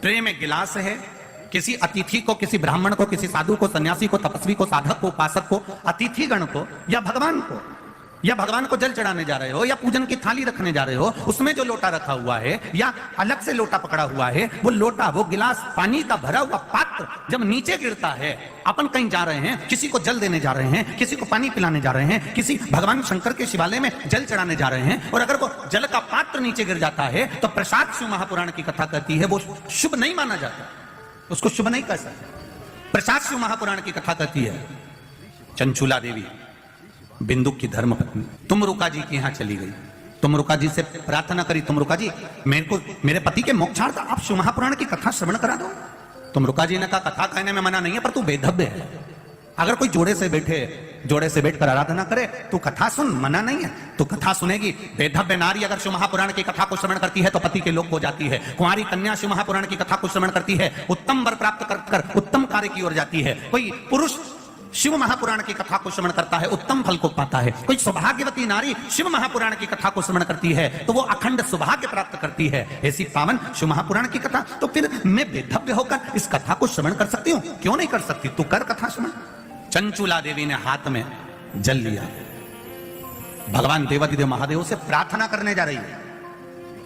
Tray में गिलास है, किसी अतिथि को, किसी ब्राह्मण को, किसी साधु को, सन्यासी को, तपस्वी को, साधक को, उपासक को, अतिथि गण को या भगवान को जल चढ़ाने जा रहे हो या पूजन की थाली रखने जा रहे हो, उसमें जो लोटा रखा हुआ है या अलग से लोटा पकड़ा हुआ है, वो लोटा, वो गिलास, पानी का भरा हुआ पात्र जब नीचे गिरता है, अपन कहीं जा रहे हैं, किसी को जल देने जा रहे हैं, किसी को पानी पिलाने जा रहे हैं, किसी भगवान शंकर के शिवालय में जल चढ़ाने जा रहे हैं, और अगर वो जल का पात्र नीचे गिर जाता है तो प्रसाद शिव महापुराण की कथा कहती है वो शुभ नहीं माना जाता, उसको शुभ नहीं कह सकते। प्रसाद शिव महापुराण की कथा कहती है चंचुला देवी बिंदुक की धर्मपत्नी तुमरुका जी के यहां चली गई, तुमरुका जी से प्रार्थना करी, तुमरुका जी मेरे पति के मोक्षार्थ आप शिव महापुराण की कथा श्रवण करा दो। तुमरुका जी ने कहा कथा कहने में मना नहीं है, पर तू बेधव्य है, अगर कोई जोड़े से बैठकर आराधना करे तू कथा सुन, मना नहीं है, तू कथा सुनेगी। बेधव्य नारी अगर शिव महापुराण की कथा को श्रवण करती है तो पति के लोक हो जाती है। कुंवारी कन्या शिव महापुराण की कथा को श्रवण करती है, उत्तम वर प्राप्त कर उत्तम कार्य की ओर जाती है। कोई पुरुष शिव महापुराण की कथा को श्रवण करता है, उत्तम फल को पाता है। कोई सौभाग्यवती नारी शिव महापुराण की कथा को श्रवण करती है तो वो अखंड सौभाग्य प्राप्त करती है। ऐसी पावन शिव महापुराण की कथा, तो फिर मैं बेधव्य होकर इस कथा को श्रवण कर सकती हूँ? क्यों नहीं कर सकती? तू कर कथा श्रवण। चंचुला देवी ने हाथ में जल लिया, भगवान देवाधिदेव महादेव से प्रार्थना करने जा रही है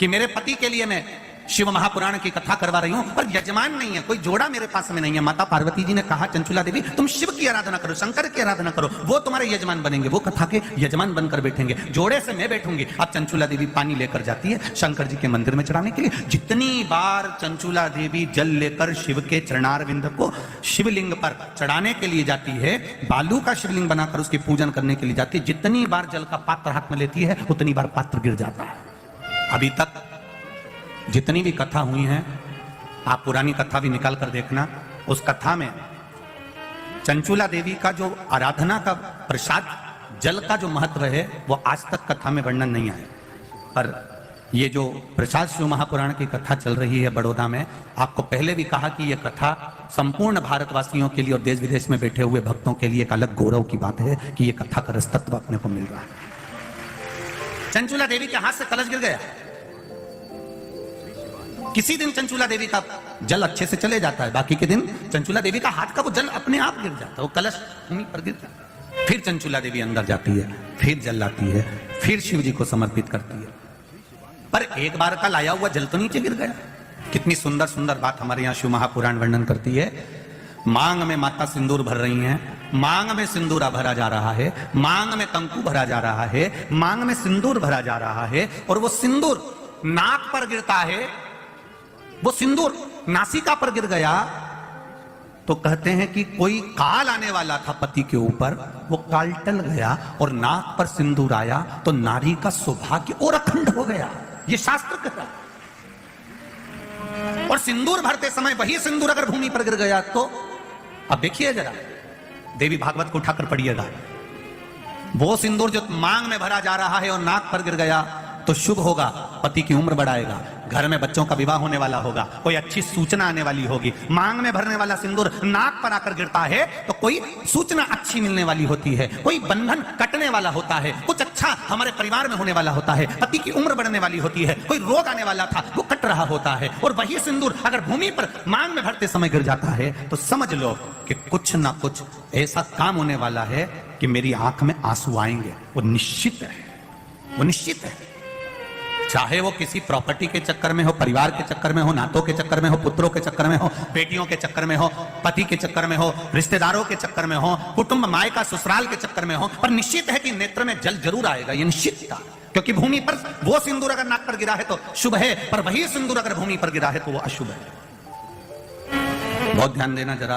कि मेरे पति के लिए मैं शिव महापुराण की कथा करवा रही हूं, पर यजमान नहीं है, कोई जोड़ा मेरे पास में नहीं है। माता पार्वती जी ने कहा चंचुला देवी तुम शिव की आराधना करो, शंकर की आराधना करो, वो तुम्हारे यजमान बनेंगे, वो कथा के यजमान बनकर बैठेंगे, जोड़े से मैं बैठूंगी। अब चंचुला देवी पानी लेकर जाती है शंकर जी के मंदिर में चढ़ाने के लिए। जितनी बार चंचुला देवी जल लेकर शिव के चरणारविंद को शिवलिंग पर चढ़ाने के लिए जाती है, बालू का शिवलिंग बनाकर उसकी पूजन करने के लिए जाती है, जितनी बार जल का पात्र हाथ में लेती है उतनी बार पात्र गिर जाता है। अभी तक जितनी भी कथा हुई हैं, आप पुरानी कथा भी निकाल कर देखना, उस कथा में चंचुला देवी का जो आराधना का प्रसाद जल का जो महत्व है वो आज तक कथा में वर्णन नहीं आया। पर ये जो प्रसाद शिव महापुराण की कथा चल रही है बड़ौदा में, आपको पहले भी कहा कि यह कथा संपूर्ण भारतवासियों के लिए और देश विदेश में बैठे हुए भक्तों के लिए एक अलग गौरव की बात है कि यह कथा का रसतत्व अपने को मिल रहा है। चंचुला देवी के हाथ से कलश गिर गया। किसी दिन चंचुला देवी का जल अच्छे से चले जाता है, बाकी के दिन चंचुला देवी का हाथ का वो जल अपने आप गिर जाता है, वो कलश भूमि पर गिर जाता है। फिर चंचुला देवी अंदर जाती है, फिर जल लाती है, फिर शिव जी को समर्पित करती है, पर एक बार का लाया हुआ जल तो नीचे गिर गया। कितनी सुंदर सुंदर बात हमारे यहाँ शिव महापुराण वर्णन करती है। मांग में माता सिंदूर भर रही हैं, मांग में सिंदूरा भरा जा रहा है, मांग में कंकु भरा जा रहा है, मांग में सिंदूर भरा जा रहा है, और वो सिंदूर नाक पर गिरता है। वो सिंदूर नासिका पर गिर गया तो कहते हैं कि कोई काल आने वाला था पति के ऊपर, वो काल टल गया और नाक पर सिंदूर आया तो नारी का सौभाग्य और अखंड हो गया। ये शास्त्र कहता है। और सिंदूर भरते समय वही सिंदूर अगर भूमि पर गिर गया तो अब देखिए जरा, देवी भागवत को उठाकर पढ़िएगा, वो सिंदूर जो मांग में भरा जा रहा है और नाक पर गिर गया तो शुभ होगा, पति की उम्र बढ़ाएगा, घर में बच्चों का विवाह होने वाला होगा, कोई अच्छी सूचना आने वाली होगी। मांग में भरने वाला सिंदूर नाक पर आकर गिरता है तो कोई सूचना अच्छी मिलने वाली होती है, कोई बंधन कटने वाला होता है, कुछ अच्छा हमारे परिवार में होने वाला होता है, पति की उम्र बढ़ने वाली होती है, कोई रोग आने वाला था वो कट रहा होता है। और वही सिंदूर अगर भूमि पर मांग में भरते समय गिर जाता है तो समझ लो कि कुछ ना कुछ ऐसा काम होने वाला है कि मेरी आंख में आंसू आएंगे। वो निश्चित है, वो निश्चित है। चाहे वो किसी प्रॉपर्टी के चक्कर में हो, परिवार के चक्कर में हो, नातों के चक्कर में हो, पुत्रों के चक्कर में हो, बेटियों के चक्कर में हो, पति के चक्कर में हो, रिश्तेदारों के चक्कर में हो, कुटुंब माय का ससुराल के चक्कर में हो, पर निश्चित है कि नेत्र में जल जरूर आएगा। ये निश्चित था, क्योंकि भूमि पर वो सिंदूर अगर नाक पर गिरा है तो शुभ है, पर वही सिंदूर अगर भूमि पर गिरा है तो वो अशुभ है। बहुत ध्यान देना जरा।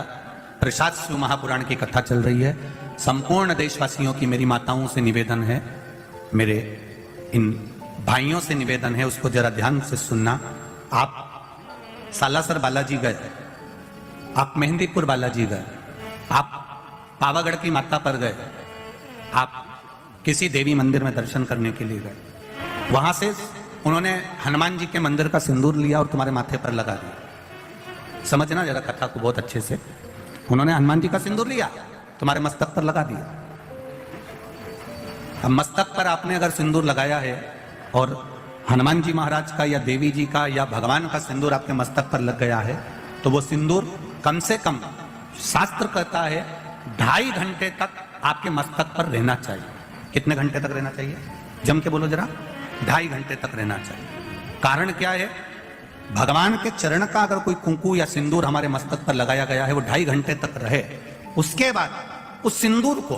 प्रसाद शिव महापुराण की कथा चल रही है। संपूर्ण देशवासियों की मेरी माताओं से निवेदन है, मेरे इन भाइयों से निवेदन है, उसको जरा ध्यान से सुनना। आप सालासर बालाजी गए, आप मेहंदीपुर बालाजी गए, आप पावागढ़ की माता पर गए, आप किसी देवी मंदिर में दर्शन करने के लिए गए, वहां से उन्होंने हनुमान जी के मंदिर का सिंदूर लिया और तुम्हारे माथे पर लगा दिया। समझना जरा कथा को बहुत अच्छे से। उन्होंने हनुमान जी का सिंदूर लिया, तुम्हारे मस्तक पर लगा दिया। अब मस्तक पर आपने अगर सिंदूर लगाया है और हनुमान जी महाराज का या देवी जी का या भगवान का सिंदूर आपके मस्तक पर लग गया है तो वो सिंदूर कम से कम शास्त्र कहता है 2.5 घंटे तक आपके मस्तक पर रहना चाहिए। कितने घंटे तक रहना चाहिए? जम के बोलो जरा। 2.5 घंटे तक रहना चाहिए। कारण क्या है? भगवान के चरण का अगर कोई कुंकू या सिंदूर हमारे मस्तक पर लगाया गया है, वो 2.5 घंटे तक रहे, उसके बाद उस सिंदूर को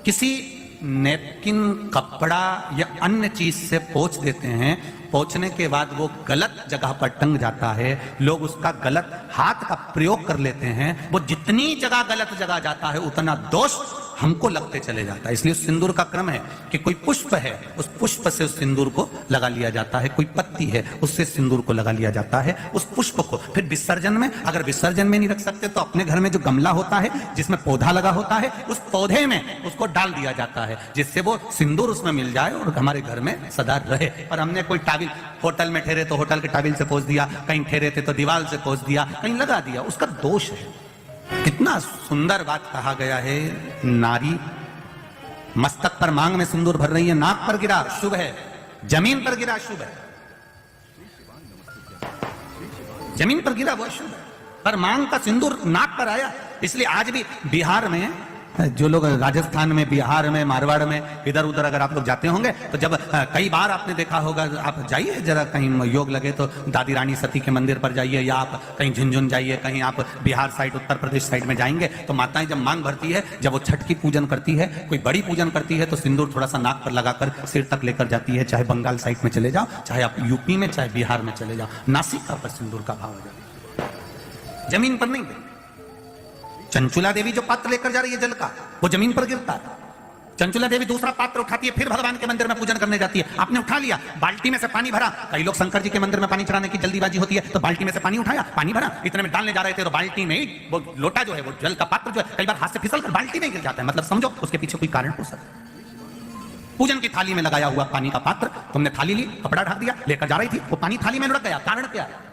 किसी नैपकिन, कपड़ा या अन्य चीज से पोंछ देते हैं। पोंछने के बाद वो गलत जगह पर टंग जाता है, लोग उसका गलत हाथ का प्रयोग कर लेते हैं। वो जितनी जगह गलत जगह जाता है उतना दोष हमको लगते चले जाता है। इसलिए उस सिंदूर का क्रम है कि कोई पुष्प है, उस पुष्प से उस सिंदूर को लगा लिया जाता है, कोई पत्ती है उससे सिंदूर को लगा लिया जाता है, उस पुष्प को। फिर विसर्जन में, अगर विसर्जन में नहीं रख सकते तो अपने घर में जो गमला होता है जिसमें पौधा लगा होता है, उस पौधे में उसको डाल दिया जाता है, जिससे वो सिंदूर उसमें मिल जाए और हमारे घर में सदा रहे। पर हमने कोई टाविल, होटल में ठहरे तो होटल के टाविल से पोंछ दिया, कहीं ठहरे थे तो दीवार से पोंछ दिया, कहीं लगा दिया, उसका दोष है। कितना सुंदर बात कहा गया है। नारी मस्तक पर मांग में सिंदूर भर रही है, नाक पर गिरा शुभ है, जमीन पर गिरा शुभ है। जमीन पर गिरा वो अशुभ है, पर मांग का सिंदूर नाक पर आया। इसलिए आज भी बिहार में, जो लोग राजस्थान में, बिहार में, मारवाड़ में इधर उधर अगर आप लोग जाते होंगे तो जब कई बार आपने देखा होगा, आप जाइए जरा कहीं योग लगे तो दादी रानी सती के मंदिर पर जाइए, या आप कहीं झुंझुन जाइए, कहीं आप बिहार साइड, उत्तर प्रदेश साइड में जाएंगे तो माताएं जब मांग भरती है, जब वो छठ की पूजन करती है, कोई बड़ी पूजन करती है, तो सिंदूर थोड़ा सा नाक पर लगाकर सिर तक लेकर जाती है। चाहे बंगाल साइड में चले जाओ, चाहे आप यूपी में, चाहे बिहार में चले जाओ, नासिका पर सिंदूर का भाव हो जाए, जमीन पर नहीं। चंचुला देवी जो पात्र लेकर जा रही है जल का, वो जमीन पर गिरता है। चंचुला देवी दूसरा पात्र उठाती है, फिर भगवान के मंदिर में पूजन करने जाती है। आपने उठा लिया, बाल्टी में से पानी भरा। कई लोग शंकर जी के मंदिर में पानी चढ़ाने की जल्दीबाजी होती है, तो बाल्टी में से पानी उठाया, पानी भरा, इतने में डालने जा रहे थे तो बाल्टी में ही वो लोटा जो है, वो जल का पात्र जो है, कई बार हाथ से फिसल कर बाल्टी में गिर जाता है। मतलब समझो उसके पीछे कोई कारण हो सकता है। पूजन की थाली में लगाया हुआ पानी का पात्र, तुमने थाली ली, कपड़ा ढक दिया, लेकर जा रही थी, वो पानी थाली में लुढ़क गया। कारण क्या है?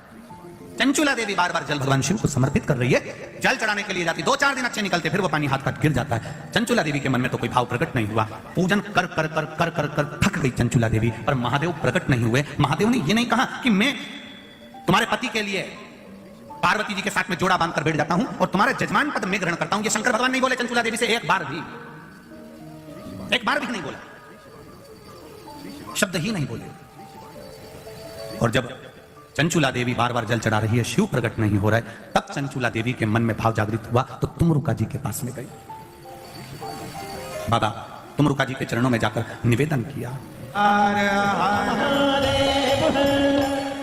चंचुला देवी बार बार जल भगवान शिव को समर्पित कर रही है, जल चढ़ाने के लिए जाती, 2-4 दिन अच्छे निकलते, फिर वो पानी हाथ का गिर जाता है। चंचुला देवी के मन में तो कोई भाव प्रकट नहीं हुआ। पूजन कर कर कर कर कर कर थक गई चंचुला देवी, पर महादेव प्रकट नहीं हुए। महादेव ने ये नहीं कहा कि मैं तुम्हारे पति के लिए पार्वती जी के साथ में जोड़ा बांधकर बैठ जाता हूं और तुम्हारे जजमान पद में ग्रहण करता हूं। ये शंकर भगवान नहीं बोले चंचुला देवी से एक बार भी नहीं बोला, शब्द ही नहीं बोले। और जब चंचुला देवी बार बार जल चढ़ा रही है, शिव प्रकट नहीं हो रहा है, तब चंचुला देवी के मन में भाव जागृत हुआ, तो तुमरुका जी के पास में गई। बाबा तुमरुका जी के चरणों में जाकर निवेदन किया,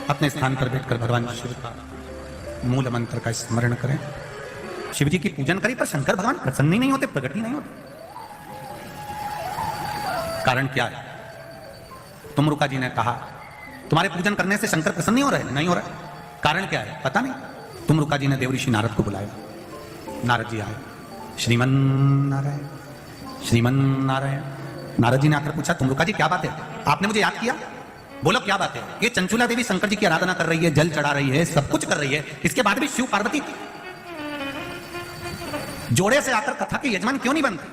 अपने स्थान पर बैठकर भगवान शिव का मूल मंत्र का स्मरण करें। शिव जी की पूजन करें, पर शंकर भगवान प्रसन्न ही नहीं होते, प्रकट ही नहीं होते। कारण क्या है? तुमरुका जी ने कहा, तुम्हारे पूजन करने से शंकर प्रसन्न नहीं हो रहे? नहीं हो रहा। कारण क्या है? पता नहीं। तुमरुका जी ने देवऋषि नारद को बुलाया, नारद जी आए। श्रीमन नारायण, श्रीमन नारायण। नारद जी ने आकर पूछा, तुमरुका जी क्या बात है? आपने मुझे याद किया, बोलो क्या बात है? ये चंचुला देवी शंकर जी की आराधना कर रही है, जल चढ़ा रही है, सब कुछ कर रही है, इसके बाद भी शिव पार्वती जोड़े से आकर कथा के यजमान क्यों नहीं बनते?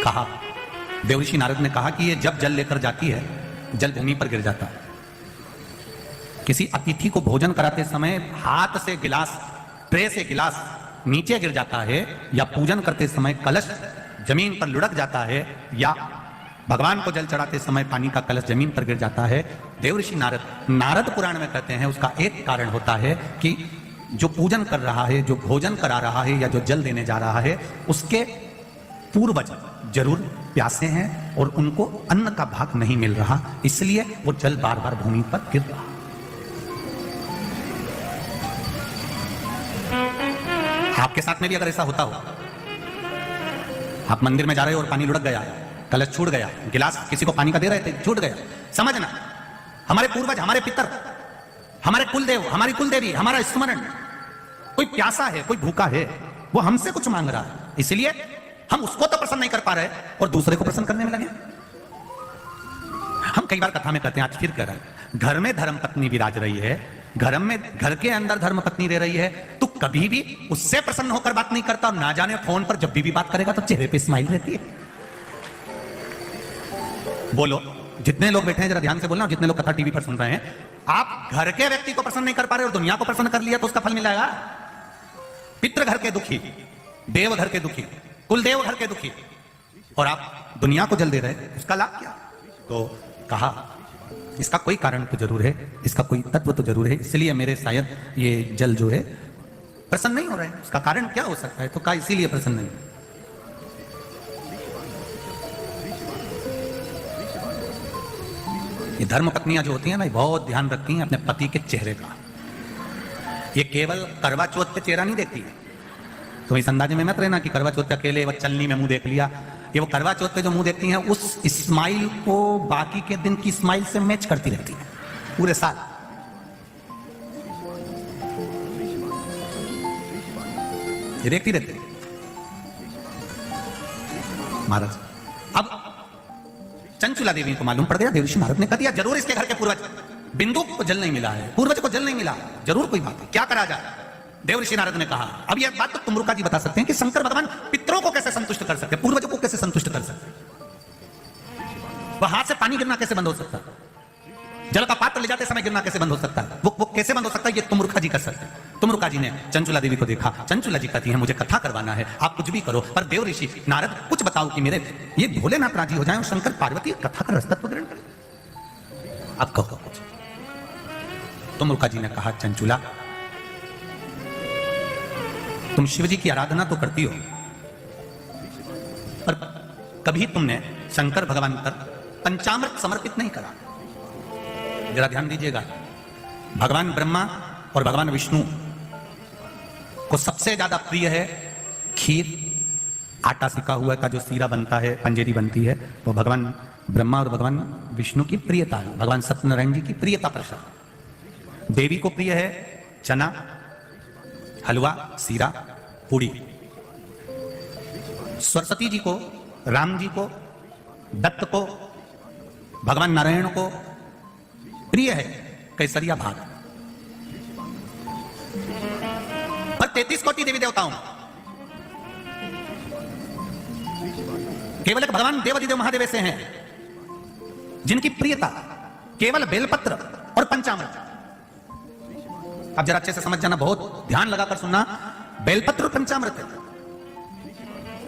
कहा, देवऋषि नारद ने कहा कि ये जब जल लेकर जाती है, जल भूमि पर गिर जाता है। किसी अतिथि को भोजन कराते समय हाथ से गिलास, ट्रे से गिलास नीचे गिर जाता है, या पूजन करते समय कलश जमीन पर लुढ़क जाता है, या भगवान को जल चढ़ाते समय पानी का कलश जमीन पर गिर जाता है। देवऋषि नारद पुराण में कहते हैं उसका एक कारण होता है कि जो पूजन कर रहा है, जो भोजन करा रहा है, या जो जल देने जा रहा है, उसके पूर्वज जरूर प्यासे हैं और उनको अन्न का भाग नहीं मिल रहा, इसलिए वो जल बार बार भूमि पर गिर रहा। आपके साथ में भी अगर ऐसा होता हो, आप मंदिर में जा रहे हो और पानी लुढ़क गया, कलश छूट गया, गिलास किसी को पानी का दे रहे थे, छूट गया, समझना हमारे पूर्वज, हमारे पितर, हमारे कुलदेव, हमारी कुलदेवी, हमारा स्मरण, कोई प्यासा है, कोई भूखा है, वो हमसे कुछ मांग रहा है, इसलिए हम उसको तो प्रसन्न नहीं कर पा रहे और दूसरे को प्रसन्न करने में लगे। हम कई बार कथा में कहते हैं, आज फिर कह रहे हैं, घर में धर्म पत्नी विराज रही है, घर के अंदर धर्म पत्नी रह रही है, तो कभी भी उससे प्रसन्न होकर बात नहीं करता, और ना जाने फोन पर जब भी बात करेगा तो चेहरे पे स्माइल रहती है। बोलो जितने लोग बैठे हैं जरा ध्यान से बोलना, जितने लोग कथा टीवी पर सुन रहे हैं, आप घर के व्यक्ति को प्रसन्न नहीं कर पा रहे और दुनिया को प्रसन्न कर लिया तो उसका फल मिलेगा। पितृ घर के दुखी, देव घर के दुखी, कुलदेव घर के दुखी, और आप दुनिया को जल दे रहे, उसका लाभ क्या? तो कहा इसका कोई कारण तो जरूर है, इसका कोई तत्व तो जरूर है, इसलिए मेरे शायद ये जल जो है प्रसन्न नहीं हो रहा है। उसका कारण क्या हो सकता है? तो कहा इसीलिए प्रसन्न नहीं। ये धर्म पत्नियां जो होती हैं ना, बहुत ध्यान रखती हैं अपने पति के चेहरे का। ये केवल करवा चौथ पे चेहरा नहीं देखती है। तो इस अंदाजे में मत रहना कि करवा चौथ पे अकेले वो चलनी में मुंह देख लिया। ये वो करवा चौथ पे जो मुंह देखती हैं उस स्माइल को बाकी के दिन की स्माइल से मैच करती रहती है पूरे साल। ये देखती रहती है महाराज। अब चंचुला देवी को मालूम पड़ गया, देवर्षि नारद ने कह दिया जरूर इसके घर के पूर्वज बिंदु को जल नहीं मिला है, पूर्वज को जल नहीं मिला, जरूर कोई बात है, क्या करा जाए? देवर्षि नारद ने कहा अब यह बात तो तुमरुका जी बता सकते हैं कि शंकर भगवान पितरों को कैसे संतुष्ट कर सकते, पूर्वजों को कैसे संतुष्ट कर सकते? वह हाथ से पानी गिरना कैसे बंद हो सकता है? जल का पात्र ले जाते समय गिरना कैसे बंद हो सकता है? वो कैसे बंद हो सकता है? ये तुमरुका जी कर सकते हैं। तुमरुका जी ने चंचुला देवी को देखा, चंचुला जी कहती है मुझे कथा करवाना है, आप कुछ भी करो, पर देव ऋषि नारद कुछ बताओ कि मेरे ये भोलेनाथ राजी हो जाए और शंकर पार्वती कथा का रसतत्व ग्रहण करें। अब कहो कुछ। तुमरुका जी ने कहा चंचुला तुम शिव जी की आराधना तो करती हो, पर कभी तुमने शंकर भगवान पर पंचामृत समर्पित नहीं करा। जरा ध्यान दीजिएगा, भगवान ब्रह्मा और भगवान विष्णु को सबसे ज्यादा प्रिय है खीर, आटा सिका हुआ का जो सीरा बनता है, पंजेरी बनती है, वो भगवान ब्रह्मा और भगवान विष्णु की प्रियता है, भगवान सत्यनारायण जी की प्रियता प्रसाद। देवी को प्रिय है चना, हलवा, सीरा, पूड़ी। सरस्वती जी को, राम जी को, दत्त को, भगवान नारायण को प्रिय है कैसरिया भात। और 33 कोटि देवी देवताओं केवल एक भगवान देवाधिदेव महादेव ऐसे हैं जिनकी प्रियता केवल बेलपत्र और पंचामृत। अब जरा अच्छे से समझ जाना, बहुत ध्यान लगाकर सुनना, बेलपत्र और पंचामृत है।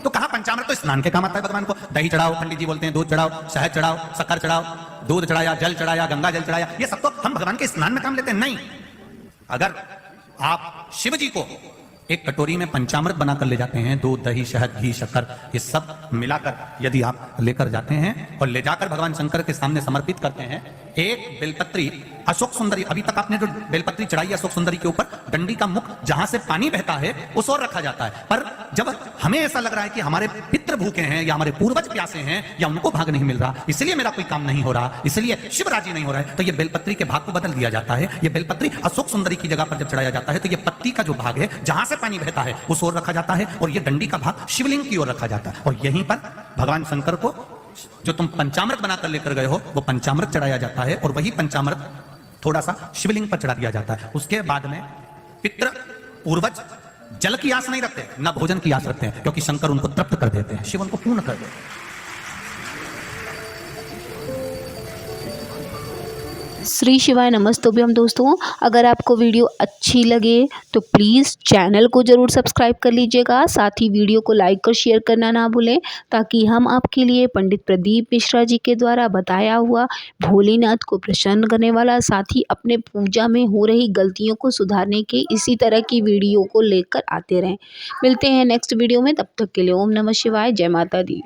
तो कहा पंचामृत तो स्नान के काम आता है भगवान को, दही चढ़ाओ, पंडित जी बोलते हैं दूध चढ़ाओ, शहद चढ़ाओ, शक्कर चढ़ाओ, दूध चढ़ाया, जल चढ़ाया, गंगा जल चढ़ाया, ये सब तो हम भगवान के स्नान में काम लेते हैं। नहीं, अगर आप शिव जी को एक कटोरी में पंचामृत बनाकर ले जाते हैं, दूध, दही, शहद, घी, शक्कर, ये सब मिलाकर यदि आप लेकर जाते हैं और ले जाकर भगवान शंकर के सामने समर्पित करते हैं, एक बेलपत्री अशोक सुंदरी, अभी तक आपने जो बेलपत्री चढ़ाई अशोक सुंदरी के ऊपर, डंडी का मुख जहां से पानी बहता है उस ओर रखा जाता है। पर जब हमें ऐसा लग रहा है कि हमारे पितृ भूखे हैं या हमारे पूर्वज प्यासे हैं या उनको भाग नहीं मिल रहा, इसलिए मेरा कोई काम नहीं हो रहा, इसलिए शिव राजी नहीं हो रहा है, तो ये बेलपत्री के भाग को बदल दिया जाता है। ये बेलपत्री अशोक सुंदरी की जगह पर जब चढ़ाया जाता है तो ये पत्ती का जो भाग है जहां से पानी बहता है उस ओर रखा जाता है और ये डंडी का भाग शिवलिंग की ओर रखा जाता है। और यहीं पर भगवान शंकर को जो तुम पंचामृत बनाकर लेकर गए हो वो पंचामृत चढ़ाया जाता है और वही पंचामृत थोड़ा सा शिवलिंग पर चढ़ा दिया जाता है। उसके बाद में पितृ पूर्वज जल की आस नहीं रखते, ना भोजन की आस रखते हैं, क्योंकि शंकर उनको तृप्त कर देते हैं, शिव उनको पूर्ण कर देते हैं। श्री शिवाय नमस्तुभ्यं। हम दोस्तों, अगर आपको वीडियो अच्छी लगे तो प्लीज़ चैनल को ज़रूर सब्सक्राइब कर लीजिएगा, साथ ही वीडियो को लाइक और शेयर करना ना भूलें, ताकि हम आपके लिए पंडित प्रदीप मिश्रा जी के द्वारा बताया हुआ भोलेनाथ को प्रसन्न करने वाला, साथ ही अपने पूजा में हो रही गलतियों को सुधारने के इसी तरह की वीडियो को लेकर आते रहें। मिलते हैं नेक्स्ट वीडियो में, तब तक के लिए ओम नमः शिवाय, जय माता दी।